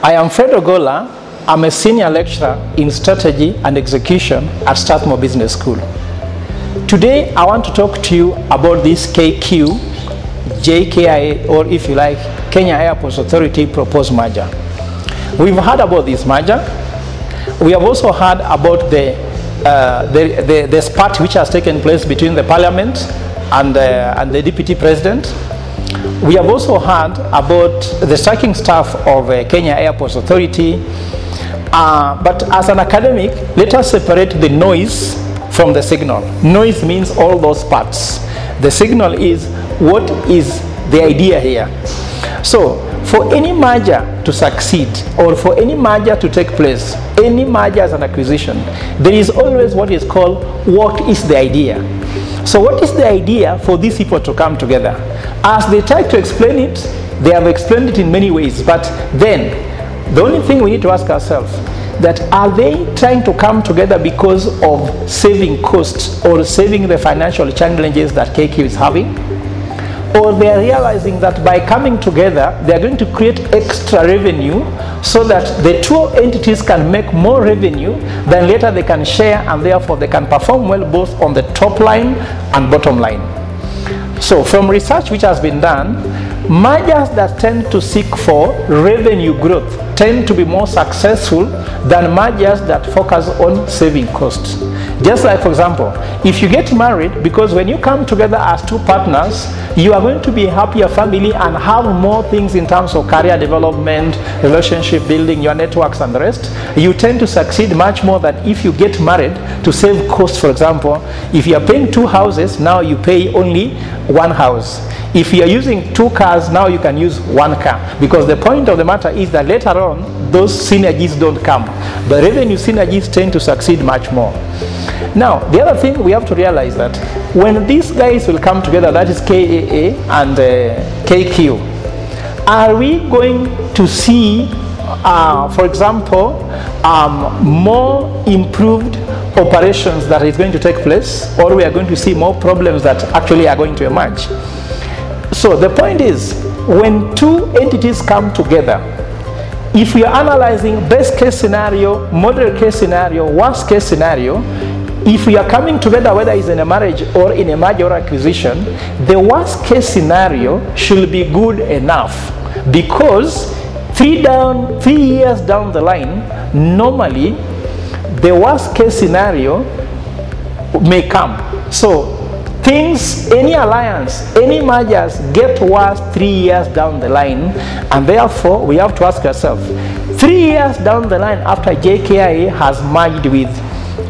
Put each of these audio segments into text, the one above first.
I am Fred Ogola. I'm a senior lecturer in strategy and execution at Strathmore Business School. Today, I want to talk to you about this KQ-KAA, or if you like, Kenya Airports Authority proposed merger. We've heard about this merger. We have also heard about the spat which has taken place between the Parliament and the Deputy President. We have also heard about the striking staff of Kenya Airports Authority. But as an academic, let us separate the noise from the signal. Noise means all those parts. The signal is what is the idea here. So for any merger to succeed, or for any merger to take place, any merger as an acquisition, there is always what is called, what is the idea? So what is the idea for these people to come together? As they try to explain it, they have explained it in many ways, but then the only thing we need to ask ourselves, that are they trying to come together because of saving costs or saving the financial challenges that KQ is having? Or they are realizing that by coming together, they are going to create extra revenue so that the two entities can make more revenue, then later they can share, and therefore they can perform well both on the top line and bottom line. So from research which has been done, mergers that tend to seek for revenue growth tend to be more successful than mergers that focus on saving costs. Just like, for example, if you get married, because when you come together as two partners, you are going to be a happier family and have more things in terms of career development, relationship building, your networks and the rest. You tend to succeed much more than if you get married to save costs. For example, if you are paying two houses, now you pay only one house. If you are using two cars, now you can use one car. Because the point of the matter is that later on, those synergies don't come. The revenue synergies tend to succeed much more. Now, the other thing we have to realize that when these guys will come together, that is KAA and KQ, are we going to see, for example, more improved operations that is going to take place, or we are going to see more problems that actually are going to emerge? So the point is, when two entities come together, if we are analyzing best case scenario, moderate case scenario, worst case scenario, if we are coming together, whether it's in a marriage or in a merger or acquisition, the worst case scenario should be good enough, because 3 years down the line, normally the worst case scenario may come. So things, any alliance, any mergers get worse 3 years down the line, and therefore we have to ask ourselves, 3 years down the line after JKIA has merged with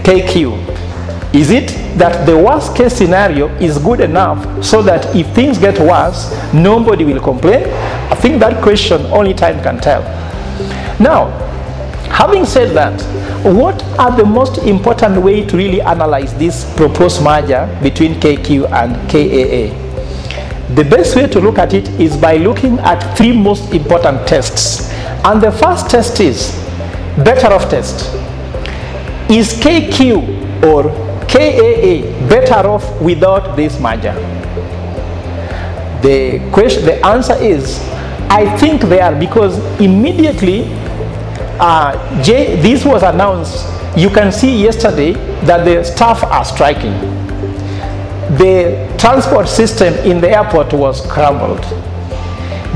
KQ, is it that the worst case scenario is good enough so that if things get worse, nobody will complain? I think that question only time can tell. Now, having said that, what are the most important way to really analyze this proposed merger between KQ and KAA? The best way to look at it is by looking at 3 most important tests. And the first test is better off test. Is KQ or KAA better off without this merger? The answer is, I think they are, because immediately this was announced, you can see yesterday that the staff are striking. The transport system in the airport was scrambled.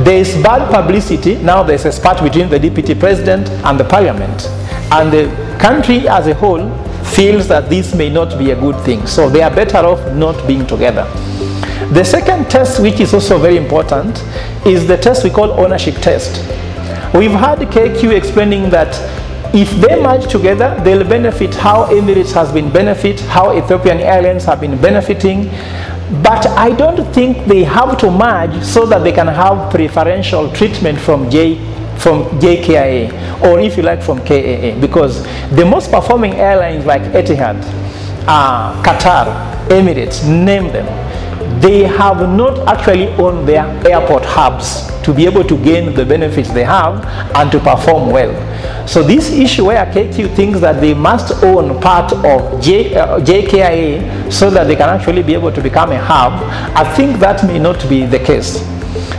There is bad publicity. Now there's a spat between the Deputy President and the Parliament. And the country as a whole feels that this may not be a good thing. So they are better off not being together. The second test, which is also very important, is the test we call ownership test. We've had KQ explaining that if they merge together, they'll benefit how Emirates has been benefit, how Ethiopian Airlines have been benefiting. But I don't think they have to merge so that they can have preferential treatment from JKIA, or if you like from KAA, because the most performing airlines like Etihad, Qatar, Emirates, name them, they have not actually owned their airport hubs to be able to gain the benefits they have and to perform well. So this issue where KQ thinks that they must own part of JKIA so that they can actually be able to become a hub, I think that may not be the case.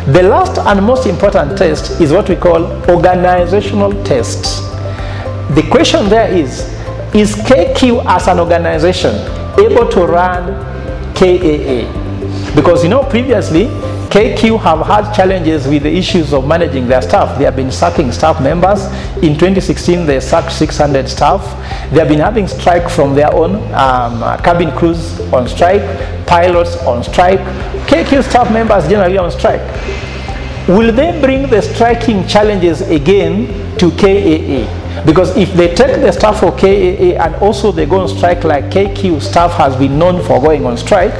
The last and most important test is what we call organizational tests. The question there is KQ as an organization able to run KAA? Because previously KQ have had challenges with the issues of managing their staff. They have been sacking staff members. In 2016 they sacked 600 staff. They have been having strike from their own cabin crews on strike, pilots on strike, KQ staff members generally on strike. Will they bring the striking challenges again to KAA? Because if they take the staff for KAA and also they go on strike like KQ staff has been known for going on strike,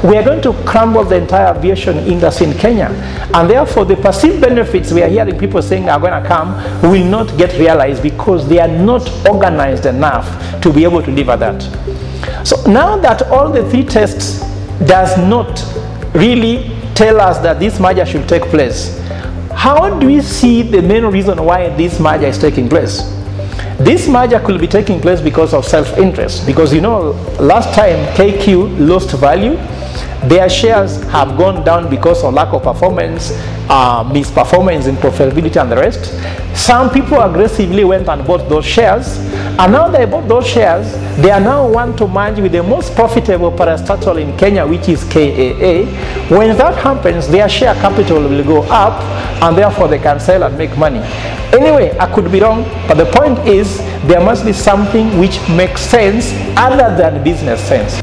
we are going to crumble the entire aviation industry in Kenya. And therefore the perceived benefits we are hearing people saying are going to come will not get realized because they are not organized enough to be able to deliver that. So now that all the three tests does not really tell us that this merger should take place, how do we see the main reason why this merger is taking place? This merger could be taking place because of self-interest, because last time KQ lost value. Their shares have gone down because of lack of performance, misperformance in profitability and the rest. Some people aggressively went and bought those shares, and now they bought those shares, they are now want to merge with the most profitable parastatal in Kenya, which is KAA. When that happens, their share capital will go up, and therefore they can sell and make money. Anyway, I could be wrong, but the point is there must be something which makes sense other than business sense.